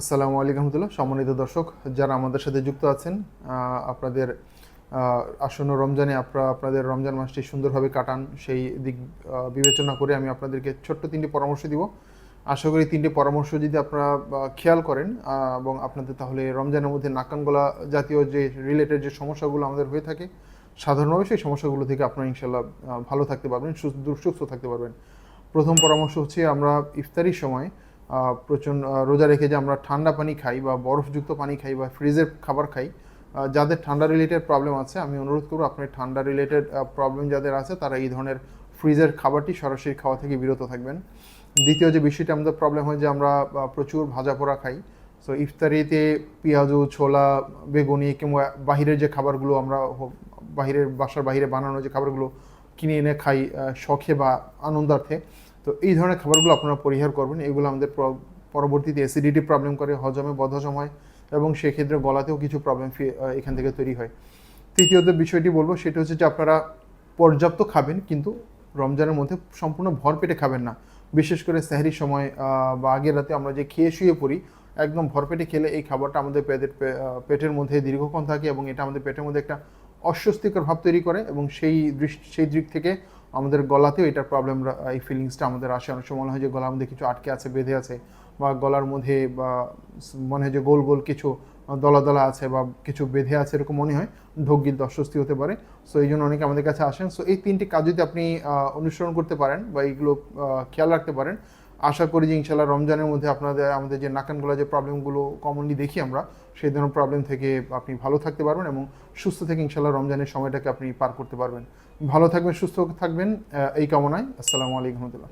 আসসালামু আলাইকুম রহমতুল্লাহ। সম্মানিত দর্শক যারা আমাদের সাথে যুক্ত আছেন, আপনাদের আসন্ন রমজানে আপনাদের রমজান মাসটি সুন্দরভাবে কাটান সেই দিক বিবেচনা করে আমি আপনাদেরকে ছোট্ট 3টি পরামর্শ দিব। আশা করি 3টি পরামর্শ যদি আপনারা খেয়াল করেন এবং আপনাদের তাহলে রমজানের মধ্যে নাক কান গলা জাতীয় যে রিলেটেড যে সমস্যাগুলো আমাদের হয়ে থাকে সাধারণভাবে সেই সমস্যাগুলো থেকে আপনারা ইনশাল্লাহ ভালো থাকতে পারবেন, সুস্থ থাকতে পারবেন। প্রথম পরামর্শ হচ্ছে আমরা ইফতারির সময় প্রচণ্ড রোজা রেখে যে আমরা ঠান্ডা পানি খাই বা বরফযুক্ত পানি খাই বা ফ্রিজের খাবার খাই, যাদের ঠান্ডা রিলেটেড প্রবলেম আছে আমি অনুরোধ করব আপনার ঠান্ডা রিলেটেড প্রবলেম যাদের আছে তারা এই ধরনের ফ্রিজের খাবারটি সরাসরি খাওয়া থেকে বিরত থাকবেন। দ্বিতীয় যে বিষয়টা আমাদের প্রবলেম হয় যে আমরা প্রচুর ভাজা পোড়া খাই। সো ইফতারিতে পেঁয়াজু, ছোলা, বেগুনি কিংবা বাহিরের যে খাবারগুলো আমরা বাসার বাহিরে বানানো যে খাবারগুলো কিনে এনে খাই শখে বা আনন্দার্থে, তো এই ধরনের খাবারগুলো আপনারা পরিহার করবেন। এগুলো আমাদের পরবর্তীতে অ্যাসিডিটি প্রবলেম করে, হজমে বদহজম হয় এবং সেক্ষেত্রে গলাতেও কিছু প্রবলেম এখান থেকে তৈরি হয়। তৃতীয়ত বিষয়টি বলবো সেটা হচ্ছে যে আপনারা পর্যাপ্ত খাবেন, কিন্তু রমজানের মধ্যে সম্পূর্ণ ভরপেটে খাবেন না। বিশেষ করে সেহরির সময় বা আগের রাতে আমরা যে খেয়ে শুয়ে পড়ি, একদম ভরপেটে খেলে এই খাবারটা আমাদের পেটের মধ্যে দীর্ঘক্ষণ থাকে এবং এটা আমাদের পেটের মধ্যে একটা অস্বস্তিকর ভাব তৈরি করে এবং সেই দিক থেকে আমাদের গলাতেও এটার প্রবলেম, এই ফিলিংসটা আমাদের আসে। অনেক সময় মনে হয় যে গলার মধ্যে কিছু আটকে আছে, বেঁধে আছে, বা গলার মধ্যে বা মনে হয় যে গোল গোল কিছু দলা দলা আছে বা কিছু বেঁধে আছে, এরকম মনে হয়। ঢোক গিলতে অস্বস্তি হতে পারে। সো এই জন্য অনেকে আমাদের কাছে আসেন। সো এই 3টি কাজ যদি আপনি অনুসরণ করতে পারেন বা এইগুলো খেয়াল রাখতে পারেন, আশা করি যে ইনশাল্লাহ রমজানের মধ্যে আমাদের যে নাকানগুলো যে প্রবলেমগুলো কমনলি দেখি আমরা, সেই ধরনের প্রবলেম থেকে আপনি ভালো থাকতে পারবেন এবং সুস্থ থেকে ইনশাল্লাহ রমজানের সময়টাকে আপনি পার করতে পারবেন। ভালো থাকবেন, সুস্থ থাকবেন, এই কামনায়। আসসালামু আলাইকুম রহমতুল্লাহ।